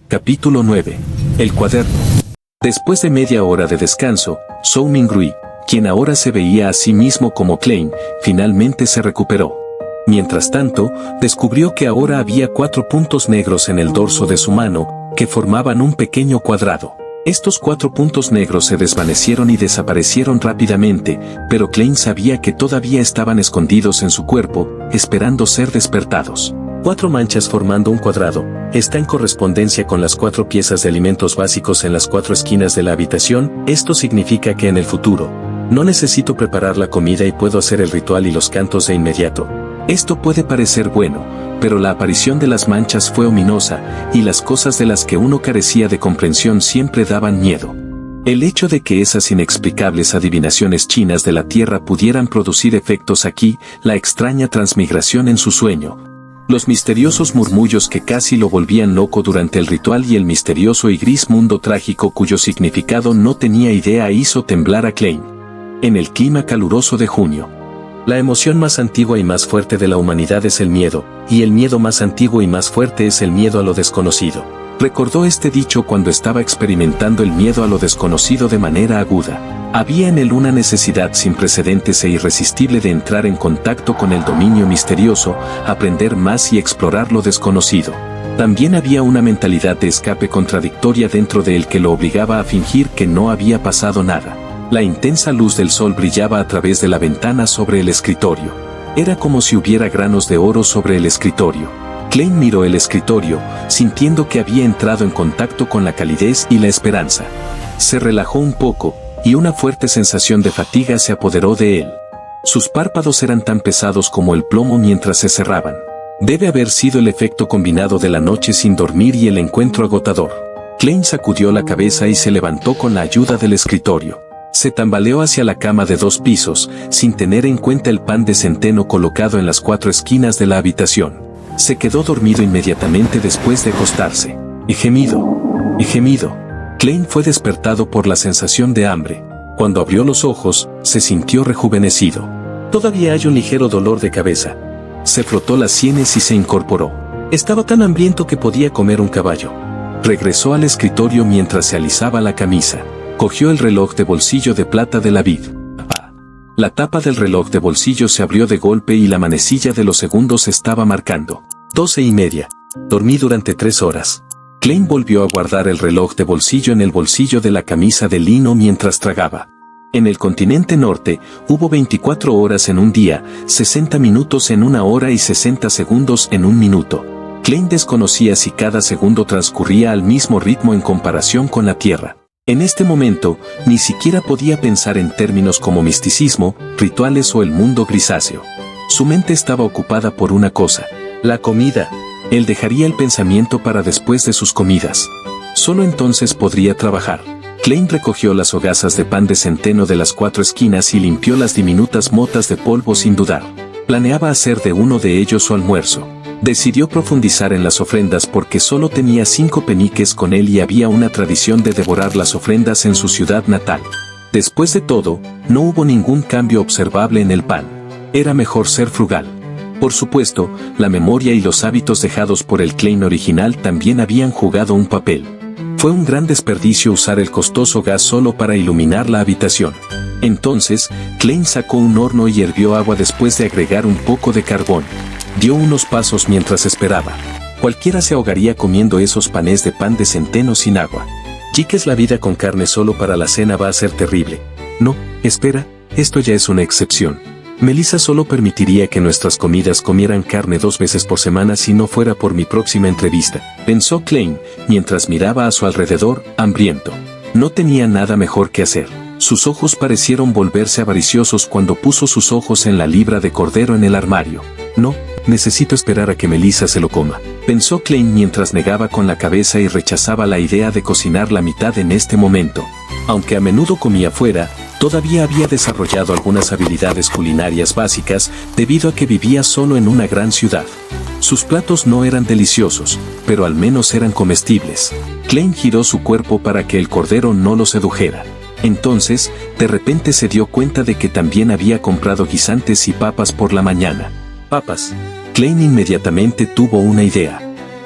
Capítulo 9. El cuaderno. Después de media hora de descanso, Zhou Mingrui, quien ahora se veía a sí mismo como Klein, finalmente se recuperó. Mientras tanto, descubrió que ahora había 4 puntos negros en el dorso de su mano, que formaban un pequeño cuadrado. Estos 4 puntos negros se desvanecieron y desaparecieron rápidamente, pero Klein sabía que todavía estaban escondidos en su cuerpo, esperando ser despertados. 4 manchas formando un cuadrado, está en correspondencia con las 4 piezas de alimentos básicos en las 4 esquinas de la habitación. Esto significa que en el futuro, no necesito preparar la comida y puedo hacer el ritual y los cantos de inmediato. Esto puede parecer bueno, pero la aparición de las manchas fue ominosa, y las cosas de las que uno carecía de comprensión siempre daban miedo. El hecho de que esas inexplicables adivinaciones chinas de la Tierra pudieran producir efectos aquí, la extraña transmigración en su sueño, los misteriosos murmullos que casi lo volvían loco durante el ritual y el misterioso y gris mundo trágico cuyo significado no tenía idea hizo temblar a Klein. En el clima caluroso de junio. La emoción más antigua y más fuerte de la humanidad es el miedo, y el miedo más antiguo y más fuerte es el miedo a lo desconocido. Recordó este dicho cuando estaba experimentando el miedo a lo desconocido de manera aguda. Había en él una necesidad sin precedentes e irresistible de entrar en contacto con el dominio misterioso, aprender más y explorar lo desconocido. También había una mentalidad de escape contradictoria dentro de él que lo obligaba a fingir que no había pasado nada. La intensa luz del sol brillaba a través de la ventana sobre el escritorio. Era como si hubiera granos de oro sobre el escritorio. Klein miró el escritorio, sintiendo que había entrado en contacto con la calidez y la esperanza. Se relajó un poco, y una fuerte sensación de fatiga se apoderó de él. Sus párpados eran tan pesados como el plomo mientras se cerraban. Debe haber sido el efecto combinado de la noche sin dormir y el encuentro agotador. Klein sacudió la cabeza y se levantó con la ayuda del escritorio. Se tambaleó hacia la cama de 2 pisos, sin tener en cuenta el pan de centeno colocado en las 4 esquinas de la habitación. Se quedó dormido inmediatamente después de acostarse. Y gemido. Klein fue despertado por la sensación de hambre. Cuando abrió los ojos, se sintió rejuvenecido. Todavía hay un ligero dolor de cabeza. Se frotó las sienes y se incorporó. Estaba tan hambriento que podía comer un caballo. Regresó al escritorio mientras se alisaba la camisa. Cogió el reloj de bolsillo de plata de la vid. La tapa del reloj de bolsillo se abrió de golpe y la manecilla de los segundos estaba marcando 12:30. Dormí durante 3 horas. Klein volvió a guardar el reloj de bolsillo en el bolsillo de la camisa de lino mientras tragaba. En el continente norte, hubo 24 horas en un día, 60 minutos en 1 hora y 60 segundos en 1 minuto. Klein desconocía si cada segundo transcurría al mismo ritmo en comparación con la Tierra. En este momento, ni siquiera podía pensar en términos como misticismo, rituales o el mundo grisáceo. Su mente estaba ocupada por una cosa: la comida. Él dejaría el pensamiento para después de sus comidas. Solo entonces podría trabajar. Klein recogió las hogazas de pan de centeno de las 4 esquinas y limpió las diminutas motas de polvo sin dudar. Planeaba hacer de uno de ellos su almuerzo. Decidió profundizar en las ofrendas porque solo tenía 5 peniques con él y había una tradición de devorar las ofrendas en su ciudad natal. Después de todo, no hubo ningún cambio observable en el pan. Era mejor ser frugal. Por supuesto, la memoria y los hábitos dejados por el Klein original también habían jugado un papel. Fue un gran desperdicio usar el costoso gas solo para iluminar la habitación. Entonces, Klein sacó un horno y hirvió agua después de agregar un poco de carbón. Dio unos pasos mientras esperaba. Cualquiera se ahogaría comiendo esos panes de pan de centeno sin agua. Chiques, la vida con carne solo para la cena va a ser terrible. No, espera, esto ya es una excepción. Melissa solo permitiría que nuestras comidas comieran carne 2 veces por semana si no fuera por mi próxima entrevista, pensó Klein, mientras miraba a su alrededor, hambriento. No tenía nada mejor que hacer. Sus ojos parecieron volverse avariciosos cuando puso sus ojos en la libra de cordero en el armario. No, necesito esperar a que Melissa se lo coma, pensó Klein mientras negaba con la cabeza y rechazaba la idea de cocinar la mitad en este momento. Aunque a menudo comía fuera, todavía había desarrollado algunas habilidades culinarias básicas debido a que vivía solo en una gran ciudad. Sus platos no eran deliciosos, pero al menos eran comestibles. Klein giró su cuerpo para que el cordero no lo sedujera. Entonces, de repente se dio cuenta de que también había comprado guisantes y papas por la mañana. Papas. Klein inmediatamente tuvo una idea.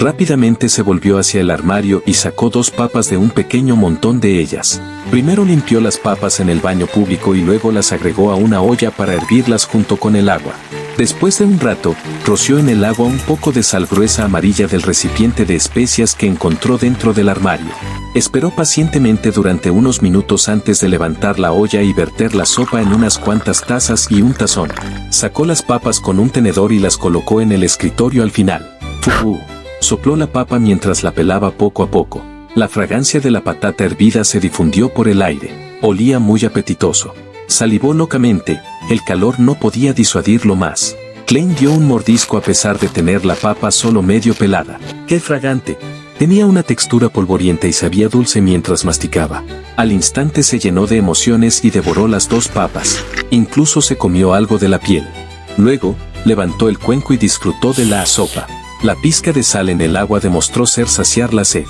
Rápidamente se volvió hacia el armario y sacó 2 papas de un pequeño montón de ellas. Primero limpió las papas en el baño público y luego las agregó a una olla para hervirlas junto con el agua. Después de un rato, roció en el agua un poco de sal gruesa amarilla del recipiente de especias que encontró dentro del armario. Esperó pacientemente durante unos minutos antes de levantar la olla y verter la sopa en unas cuantas tazas y un tazón. Sacó las papas con un tenedor y las colocó en el escritorio al final. ¡Fu! Sopló la papa mientras la pelaba poco a poco. La fragancia de la patata hervida se difundió por el aire. Olía muy apetitoso. Salivó locamente, el calor no podía disuadirlo más. Klein dio un mordisco a pesar de tener la papa solo medio pelada. ¡Qué fragante! Tenía una textura polvorienta y sabía dulce mientras masticaba. Al instante se llenó de emociones y devoró las 2 papas. Incluso se comió algo de la piel. Luego, levantó el cuenco y disfrutó de la sopa. La pizca de sal en el agua demostró saciar la sed.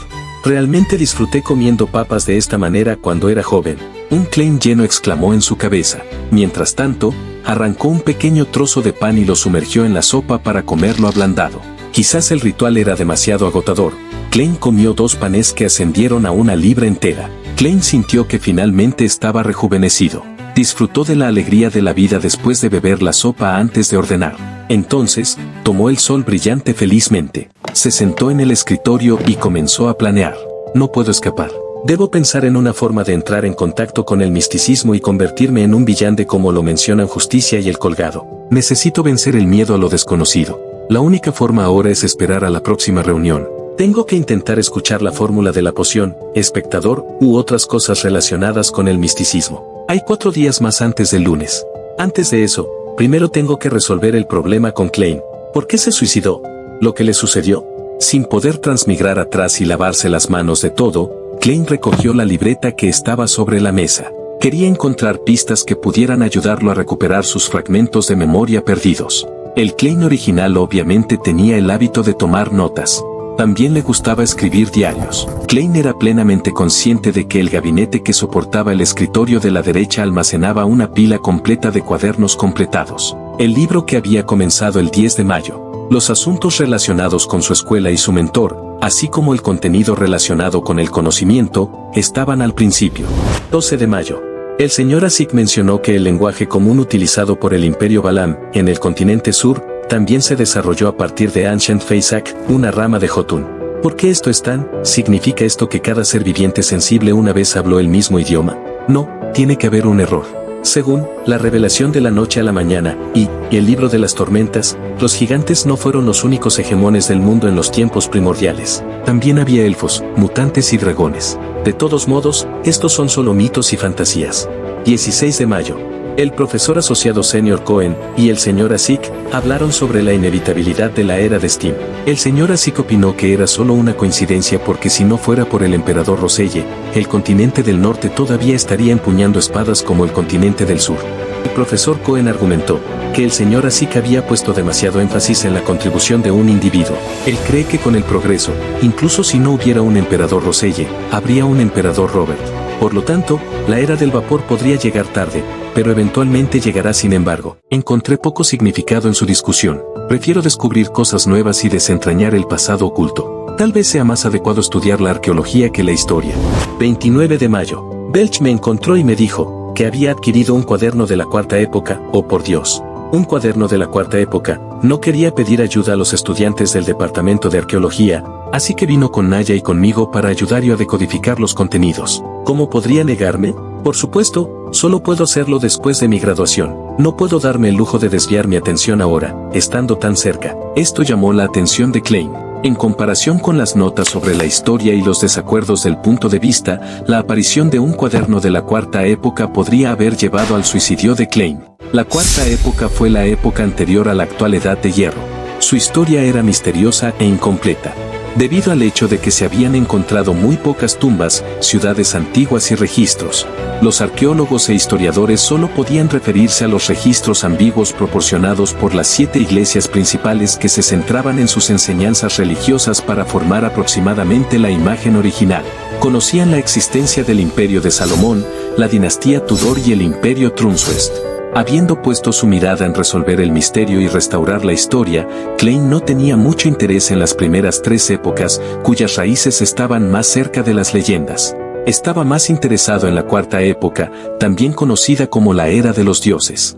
Realmente disfruté comiendo papas de esta manera cuando era joven. Un Klein lleno exclamó en su cabeza. Mientras tanto, arrancó un pequeño trozo de pan y lo sumergió en la sopa para comerlo ablandado. Quizás el ritual era demasiado agotador. Klein comió 2 panes que ascendieron a 1 libra entera. Klein sintió que finalmente estaba rejuvenecido. Disfrutó de la alegría de la vida después de beber la sopa antes de ordenar. Entonces, tomó el sol brillante felizmente. Se sentó en el escritorio y comenzó a planear. No puedo escapar. Debo pensar en una forma de entrar en contacto con el misticismo y convertirme en un villante como lo mencionan Justicia y el Colgado. Necesito vencer el miedo a lo desconocido. La única forma ahora es esperar a la próxima reunión. Tengo que intentar escuchar la fórmula de la poción, espectador, u otras cosas relacionadas con el misticismo. Hay 4 días más antes del lunes. Antes de eso, primero tengo que resolver el problema con Klein. ¿Por qué se suicidó? ¿Lo que le sucedió? Sin poder transmigrar atrás y lavarse las manos de todo, Klein recogió la libreta que estaba sobre la mesa. Quería encontrar pistas que pudieran ayudarlo a recuperar sus fragmentos de memoria perdidos. El Klein original obviamente tenía el hábito de tomar notas. También le gustaba escribir diarios. Klein era plenamente consciente de que el gabinete que soportaba el escritorio de la derecha almacenaba una pila completa de cuadernos completados. El libro que había comenzado el 10 de mayo. Los asuntos relacionados con su escuela y su mentor, así como el contenido relacionado con el conocimiento, estaban al principio. 12 de mayo. El señor Asik mencionó que el lenguaje común utilizado por el Imperio Balam, en el continente sur, también se desarrolló a partir de Ancient Faisak, una rama de Jotun. ¿Por qué esto es tan? ¿Significa esto que cada ser viviente sensible una vez habló el mismo idioma? No, tiene que haber un error. Según la revelación de la noche a la mañana y el libro de las tormentas, los gigantes no fueron los únicos hegemones del mundo en los tiempos primordiales. También había elfos, mutantes y dragones. De todos modos, estos son solo mitos y fantasías. 16 de mayo. El profesor asociado Senior Cohen y el señor Asik hablaron sobre la inevitabilidad de la era de Steam. El señor Asik opinó que era solo una coincidencia porque si no fuera por el emperador Roselle, el continente del norte todavía estaría empuñando espadas como el continente del sur. El profesor Cohen argumentó que el señor Asik había puesto demasiado énfasis en la contribución de un individuo. Él cree que con el progreso, incluso si no hubiera un emperador Roselle, habría un emperador Robert. Por lo tanto, la era del vapor podría llegar tarde, pero eventualmente llegará. Sin embargo, encontré poco significado en su discusión. Prefiero descubrir cosas nuevas y desentrañar el pasado oculto. Tal vez sea más adecuado estudiar la arqueología que la historia. 29 de mayo. Belch me encontró y me dijo que había adquirido un cuaderno de la cuarta época. Oh por Dios. Un cuaderno de la cuarta época. No quería pedir ayuda a los estudiantes del departamento de arqueología, así que vino con Naya y conmigo para ayudar a decodificar los contenidos. ¿Cómo podría negarme? Por supuesto, solo puedo hacerlo después de mi graduación. No puedo darme el lujo de desviar mi atención ahora, estando tan cerca. Esto llamó la atención de Klein. En comparación con las notas sobre la historia y los desacuerdos del punto de vista, la aparición de un cuaderno de la cuarta época podría haber llevado al suicidio de Klein. La cuarta época fue la época anterior a la actual Edad de Hierro. Su historia era misteriosa e incompleta. Debido al hecho de que se habían encontrado muy pocas tumbas, ciudades antiguas y registros, los arqueólogos e historiadores solo podían referirse a los registros ambiguos proporcionados por las 7 iglesias principales que se centraban en sus enseñanzas religiosas para formar aproximadamente la imagen original. Conocían la existencia del Imperio de Salomón, la dinastía Tudor y el Imperio Trunsuest. Habiendo puesto su mirada en resolver el misterio y restaurar la historia, Klein no tenía mucho interés en las primeras 3 épocas, cuyas raíces estaban más cerca de las leyendas. Estaba más interesado en la 4ª época, también conocida como la Era de los Dioses.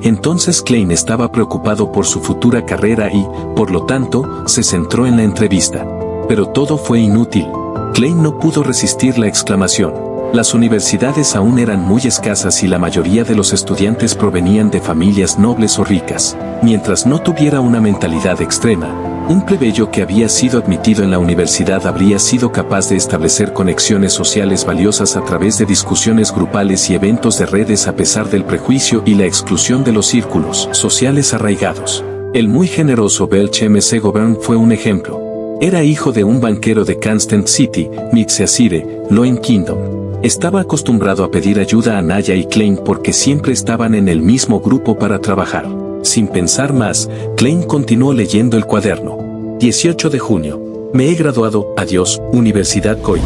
Entonces Klein estaba preocupado por su futura carrera y, por lo tanto, se centró en la entrevista. Pero todo fue inútil. Klein no pudo resistir la exclamación. Las universidades aún eran muy escasas y la mayoría de los estudiantes provenían de familias nobles o ricas. Mientras no tuviera una mentalidad extrema, un plebeyo que había sido admitido en la universidad habría sido capaz de establecer conexiones sociales valiosas a través de discusiones grupales y eventos de redes a pesar del prejuicio y la exclusión de los círculos sociales arraigados. El muy generoso Belch M.C. Govern fue un ejemplo. Era hijo de un banquero de Kansas City, Mid-Seaside, Loin Kingdom. Estaba acostumbrado a pedir ayuda a Naya y Klein porque siempre estaban en el mismo grupo para trabajar. Sin pensar más, Klein continuó leyendo el cuaderno. 18 de junio. Me he graduado, adiós, Universidad Coy.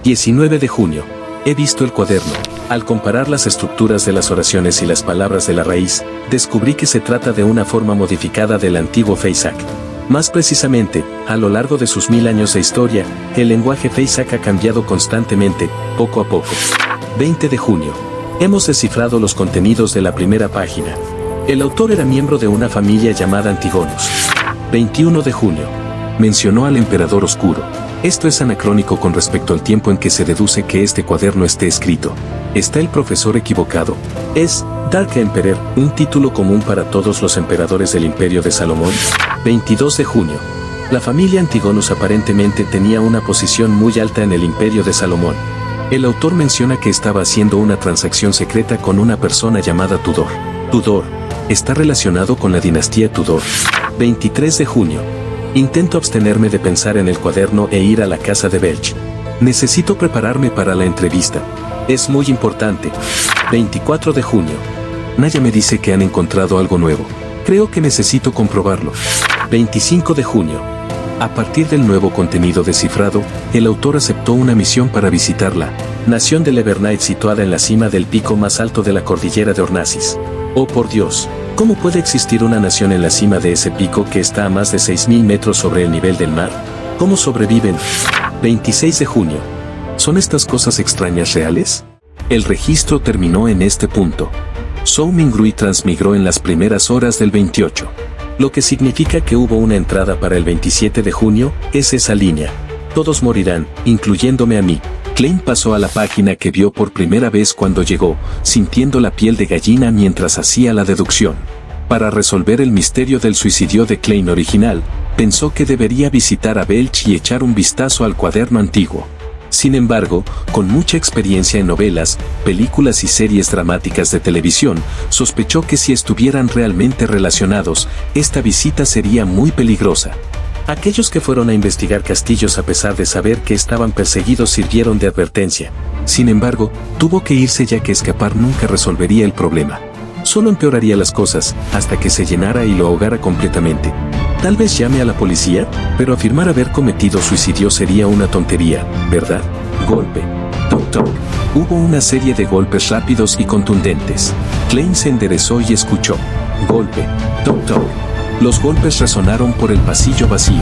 19 de junio. He visto el cuaderno. Al comparar las estructuras de las oraciones y las palabras de la raíz, descubrí que se trata de una forma modificada del antiguo Feisak. Más precisamente, a lo largo de sus 1000 años de historia, el lenguaje Feisak ha cambiado constantemente, poco a poco. 20 de junio. Hemos descifrado los contenidos de la primera página. El autor era miembro de una familia llamada Antigonus. 21 de junio. Mencionó al emperador oscuro. Esto es anacrónico con respecto al tiempo en que se deduce que este cuaderno esté escrito. ¿Está el profesor equivocado? Es Dark Emperor, un título común para todos los emperadores del Imperio de Salomón. 22 de junio. La familia Antigonus aparentemente tenía una posición muy alta en el Imperio de Salomón. El autor menciona que estaba haciendo una transacción secreta con una persona llamada Tudor. Tudor está relacionado con la dinastía Tudor. 23 de junio. Intento abstenerme de pensar en el cuaderno e ir a la casa de Belch. Necesito prepararme para la entrevista. Es muy importante. 24 de junio. Naya me dice que han encontrado algo nuevo. Creo que necesito comprobarlo. 25 de junio. A partir del nuevo contenido descifrado, el autor aceptó una misión para visitar la nación de Levernite situada en la cima del pico más alto de la cordillera de Ornasis. Oh por Dios, ¿cómo puede existir una nación en la cima de ese pico que está a más de 6000 metros sobre el nivel del mar? ¿Cómo sobreviven? 26 de junio. ¿Son estas cosas extrañas reales? El registro terminó en este punto. Zhou Mingrui transmigró en las primeras horas del 28. Lo que significa que hubo una entrada para el 27 de junio, es esa línea. Todos morirán, incluyéndome a mí. Klein pasó a la página que vio por primera vez cuando llegó, sintiendo la piel de gallina mientras hacía la deducción. Para resolver el misterio del suicidio de Klein original, pensó que debería visitar a Belch y echar un vistazo al cuaderno antiguo. Sin embargo, con mucha experiencia en novelas, películas y series dramáticas de televisión, sospechó que si estuvieran realmente relacionados, esta visita sería muy peligrosa. Aquellos que fueron a investigar castillos a pesar de saber que estaban perseguidos sirvieron de advertencia. Sin embargo, tuvo que irse ya que escapar nunca resolvería el problema. Solo empeoraría las cosas, hasta que se llenara y lo ahogara completamente. Tal vez llame a la policía, pero afirmar haber cometido suicidio sería una tontería, ¿verdad? Golpe. Toc toc. Hubo una serie de golpes rápidos y contundentes. Klein se enderezó y escuchó. Golpe. Toc toc. Los golpes resonaron por el pasillo vacío.